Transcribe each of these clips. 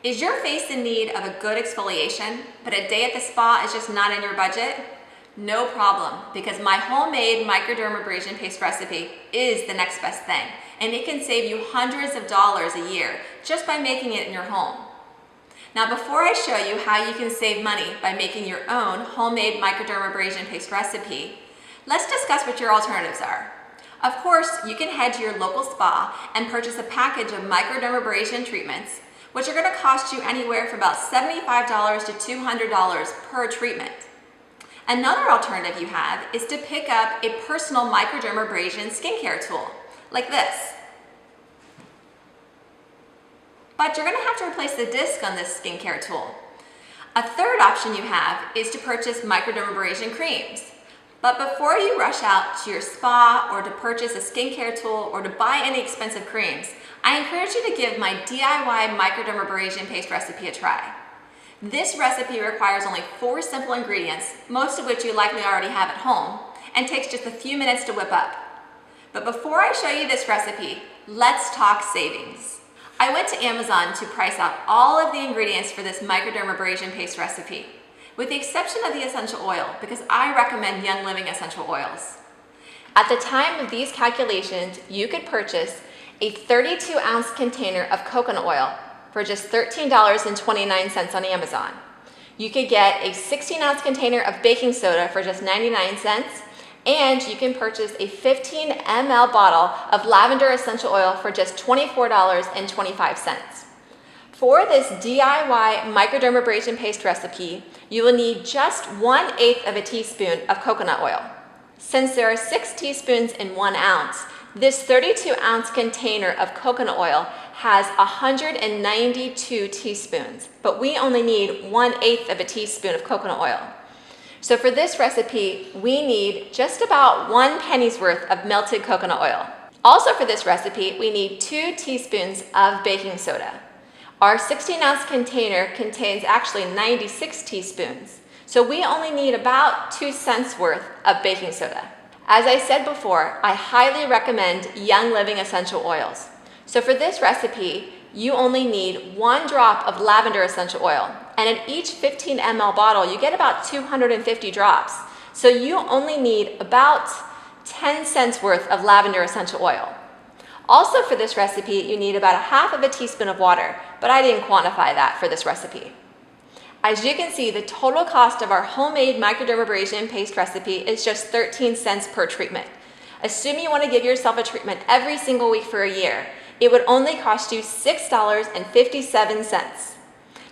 Is your face in need of a good exfoliation, but a day at the spa is just not in your budget? No problem, because my homemade microdermabrasion paste recipe is the next best thing, and it can save you hundreds of dollars a year just by making it in your home. Now, before I show you how you can save money by making your own homemade microdermabrasion paste recipe, let's discuss what your alternatives are. Of course, you can head to your local spa and purchase a package of microdermabrasion treatments, which are going to cost you anywhere from about $75 to $200 per treatment. Another alternative you have is to pick up a personal microdermabrasion skincare tool, like this. But you're going to have to replace the disc on this skincare tool. A third option you have is to purchase microdermabrasion creams. But before you rush out to your spa or to purchase a skincare tool or to buy any expensive creams, I encourage you to give my DIY microdermabrasion paste recipe a try. This recipe requires only 4 simple ingredients, most of which you likely already have at home, and takes just a few minutes to whip up. But before I show you this recipe, let's talk savings. I went to Amazon to price out all of the ingredients for this microdermabrasion paste recipe, with the exception of the essential oil, because I recommend Young Living essential oils. At the time of these calculations, you could purchase a 32-ounce container of coconut oil for just $13.29 on Amazon. You could get a 16-ounce container of baking soda for just 99 cents, and you can purchase a 15 ml bottle of lavender essential oil for just $24.25. For this DIY microdermabrasion paste recipe, you will need just 1/8 of a teaspoon of coconut oil. Since there are 6 teaspoons in 1 ounce, this 32-ounce container of coconut oil has 192 teaspoons, but we only need 1/8 of a teaspoon of coconut oil. So for this recipe, we need just about 1 penny's worth of melted coconut oil. Also for this recipe, we need 2 teaspoons of baking soda. Our 16-ounce container contains actually 96 teaspoons, so we only need about 2 cents worth of baking soda. As I said before, I highly recommend Young Living essential oils. So for this recipe, you only need 1 drop of lavender essential oil, and in each 15 ml bottle, you get about 250 drops. So you only need about 10 cents worth of lavender essential oil. Also for this recipe, you need about 1/2 of a teaspoon of water, but I didn't quantify that for this recipe. As you can see, the total cost of our homemade microdermabrasion paste recipe is just 13 cents per treatment. Assuming you want to give yourself a treatment every single week for a year, it would only cost you $6.57.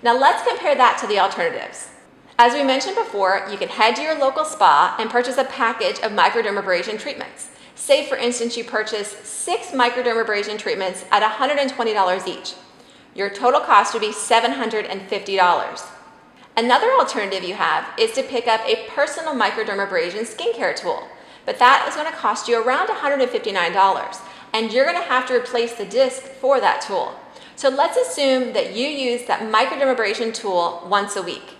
Now let's compare that to the alternatives. As we mentioned before, you can head to your local spa and purchase a package of microdermabrasion treatments. Say for instance you purchase 6 microdermabrasion treatments at $120 each. Your total cost would be $750. Another alternative you have is to pick up a personal microdermabrasion skincare tool, but that is going to cost you around $159, and you're going to have to replace the disc for that tool. So let's assume that you use that microdermabrasion tool once a week,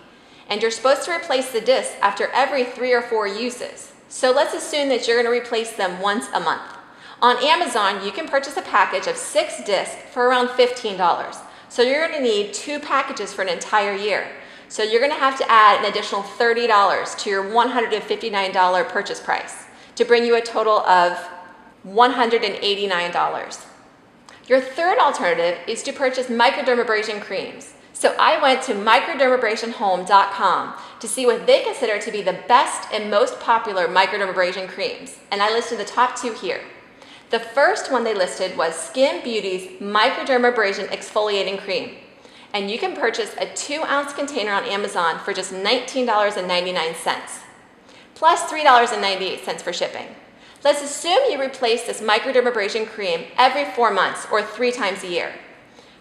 and you're supposed to replace the disc after every 3 or 4 uses. So let's assume that you're going to replace them once a month. On Amazon, you can purchase a package of 6 discs for around $15. So you're going to need 2 packages for an entire year. So you're going to have to add an additional $30 to your $159 purchase price to bring you a total of $189. Your third alternative is to purchase microdermabrasion creams. So I went to microdermabrasionhome.com to see what they consider to be the best and most popular microdermabrasion creams, and I listed the top 2 here. The first one they listed was Skin Beauty's Microdermabrasion Exfoliating Cream, and you can purchase a 2-ounce container on Amazon for just $19.99, plus $3.98 for shipping. Let's assume you replace this microdermabrasion cream every 4 months or 3 times a year.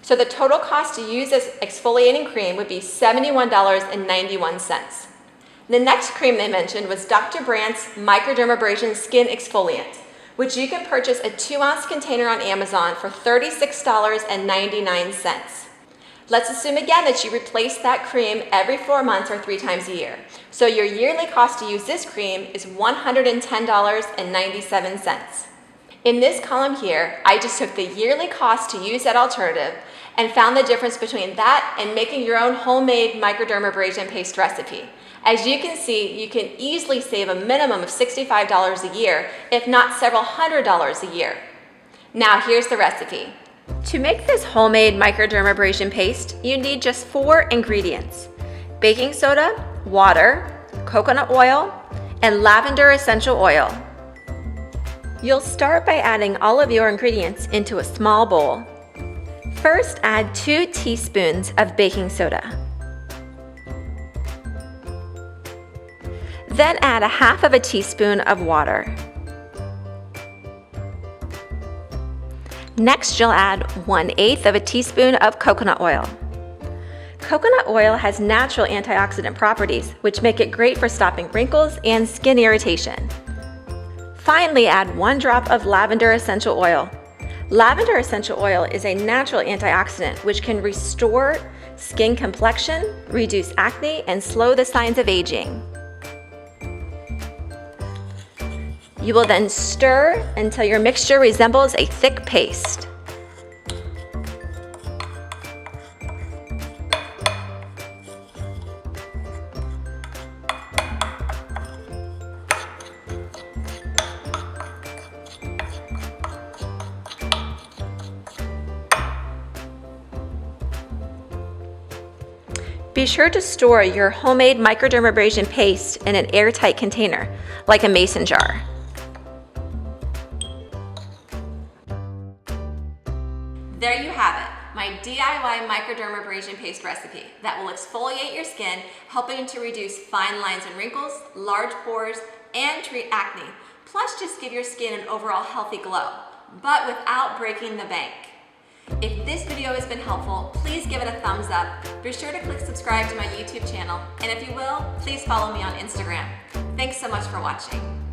So the total cost to use this exfoliating cream would be $71.91. The next cream they mentioned was Dr. Brandt's Microdermabrasion Skin Exfoliant, which you can purchase a 2-ounce container on Amazon for $36.99. Let's assume again that you replace that cream every 4 months or 3 times a year. So your yearly cost to use this cream is $110.97. In this column here, I just took the yearly cost to use that alternative and found the difference between that and making your own homemade microdermabrasion paste recipe. As you can see, you can easily save a minimum of $65 a year, if not several $100s a year. Now here's the recipe. To make this homemade microdermabrasion paste, you need just 4 ingredients: baking soda, water, coconut oil, and lavender essential oil. You'll start by adding all of your ingredients into a small bowl. First, add 2 teaspoons of baking soda. Then add a half of a teaspoon of water. Next, you'll add 1/8 of a teaspoon of coconut oil. Coconut oil has natural antioxidant properties, which make it great for stopping wrinkles and skin irritation. Finally, add 1 drop of lavender essential oil. Lavender essential oil is a natural antioxidant which can restore skin complexion, reduce acne, and slow the signs of aging. You will then stir until your mixture resembles a thick paste. Be sure to store your homemade microdermabrasion paste in an airtight container, like a mason jar. There you have it, my DIY microdermabrasion paste recipe that will exfoliate your skin, helping to reduce fine lines and wrinkles, large pores, and treat acne, plus just give your skin an overall healthy glow, but without breaking the bank. If this video has been helpful, please give it a thumbs up. Be sure to click subscribe to my YouTube channel, and if you will, please follow me on Instagram. Thanks so much for watching.